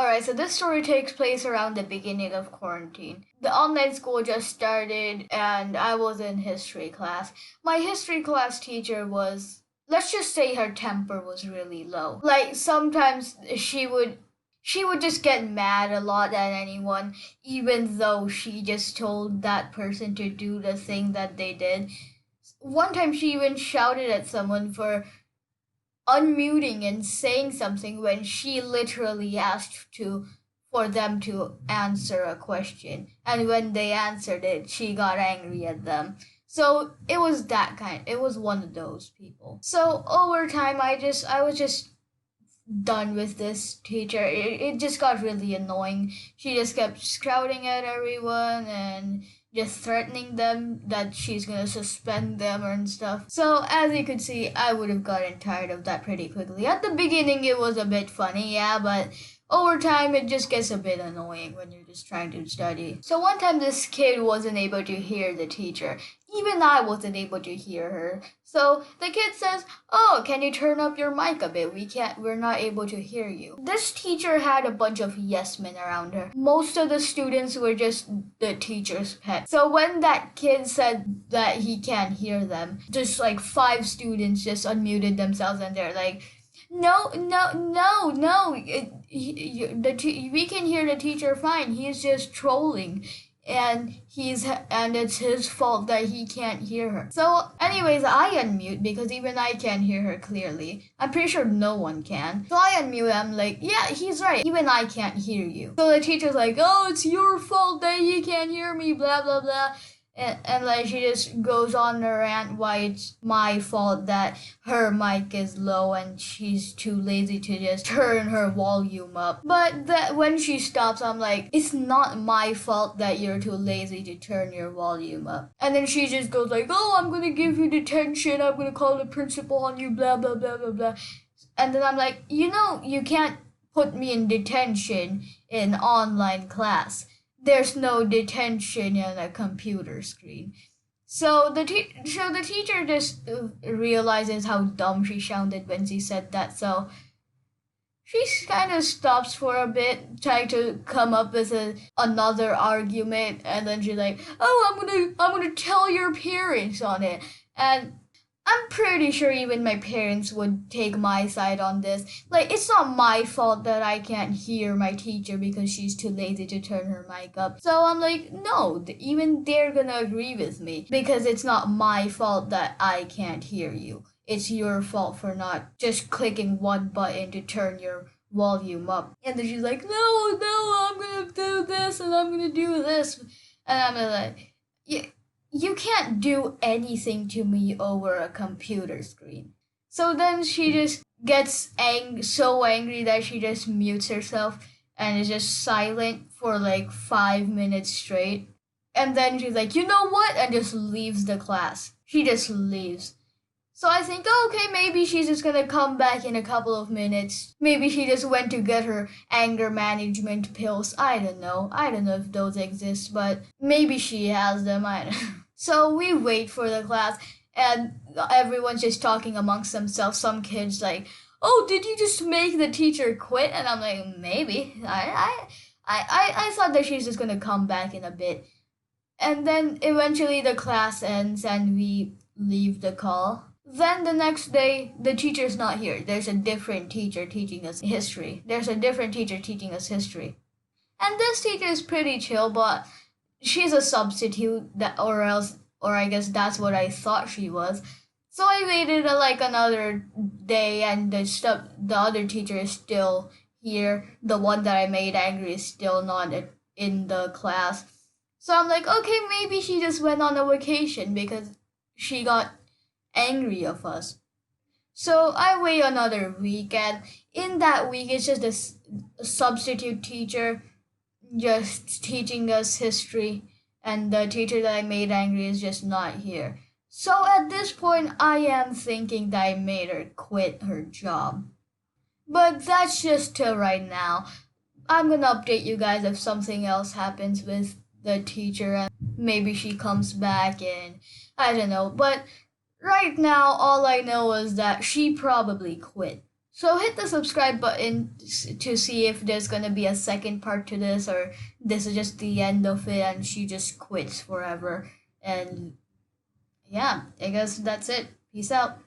Alright, so this story takes place around the beginning of quarantine. The online school just started and I was in history class. My history class teacher was, let's just say her temper was really low. Like sometimes she would just get mad a lot at anyone, even though she just told that person to do the thing that they did. One time she even shouted at someone for unmuting and saying something when she literally asked to for them to answer a question, and when they answered it she got angry at them. So it was one of those people. So over time I was just done with this teacher. It just got really annoying. She just kept shouting at everyone and just threatening them that she's gonna suspend them and stuff. So as you could see, I would have gotten tired of that pretty quickly. At the beginning it was a bit funny, yeah, but over time it just gets a bit annoying when you're just trying to study. So one time this kid wasn't able to hear the teacher. Even I wasn't able to hear her. So the kid says, "Oh, can you turn up your mic a bit? We're not able to hear you." This teacher had a bunch of yes men around her. Most of the students were just the teacher's pet. So when that kid said that he can't hear them, just like 5 students just unmuted themselves and they're like, "No, no, no, no. We can hear the teacher fine. He's just trolling." And it's his fault that he can't hear her. So anyways, I unmute because even I can't hear her clearly. I'm pretty sure no one can. So I unmute. I'm like, "Yeah, he's right. Even I can't hear you." So the teacher's like, "Oh, it's your fault that you can't hear me, blah blah blah." And like she just goes on a rant why it's my fault that her mic is low and she's too lazy to just turn her volume up. But that when she stops, I'm like, "It's not my fault that you're too lazy to turn your volume up." And then she just goes like, "Oh, I'm gonna give you detention. I'm gonna call the principal on you, blah blah blah blah blah." And then I'm like, you can't put me in detention in online class. There's no detention in a computer screen. So the teacher just realizes how dumb she sounded when she said that. So she kind of stops for a bit, trying to come up with another argument, and then she's like, "Oh, I'm gonna tell your parents on it." And I'm pretty sure even my parents would take my side on this. Like, it's not my fault that I can't hear my teacher because she's too lazy to turn her mic up. So I'm like, no, even they're gonna agree with me because it's not my fault that I can't hear you. It's your fault for not just clicking one button to turn your volume up. And then she's like, "No, no, I'm gonna do this and I'm gonna do this." And I'm like, "Yeah, you can't do anything to me over a computer screen." So then she just gets so angry that she just mutes herself and is just silent for like 5 minutes straight. And then she's like, "You know what?" and just leaves the class. She just leaves. So I think, oh, okay, maybe she's just gonna come back in a couple of minutes. Maybe she just went to get her anger management pills. I don't know. I don't know if those exist, but maybe she has them. I don't know. So we wait for the class, and everyone's just talking amongst themselves. Some kids like, "Oh, did you just make the teacher quit?" And I'm like, maybe. I thought that she's just gonna come back in a bit. And then eventually the class ends and we leave the call. Then the next day, the teacher's not here. There's a different teacher teaching us history. And this teacher is pretty chill, but she's a substitute or I guess that's what I thought she was. So I waited like another day and the other teacher is still here. The one that I made angry is still not in the class. So I'm like, okay, maybe she just went on a vacation because she got angry of us. So I wait another week, and in that week, it's just a substitute teacher just teaching us history, and the teacher that I made angry is just not here. So at this point, I am thinking that I made her quit her job. But that's just till right now. I'm gonna update you guys if something else happens with the teacher and maybe she comes back and I don't know. But right now, all I know is that she probably quit. So hit the subscribe button to see if there's gonna be a second part to this, or this is just the end of it and she just quits forever. And yeah, I guess that's it. Peace out.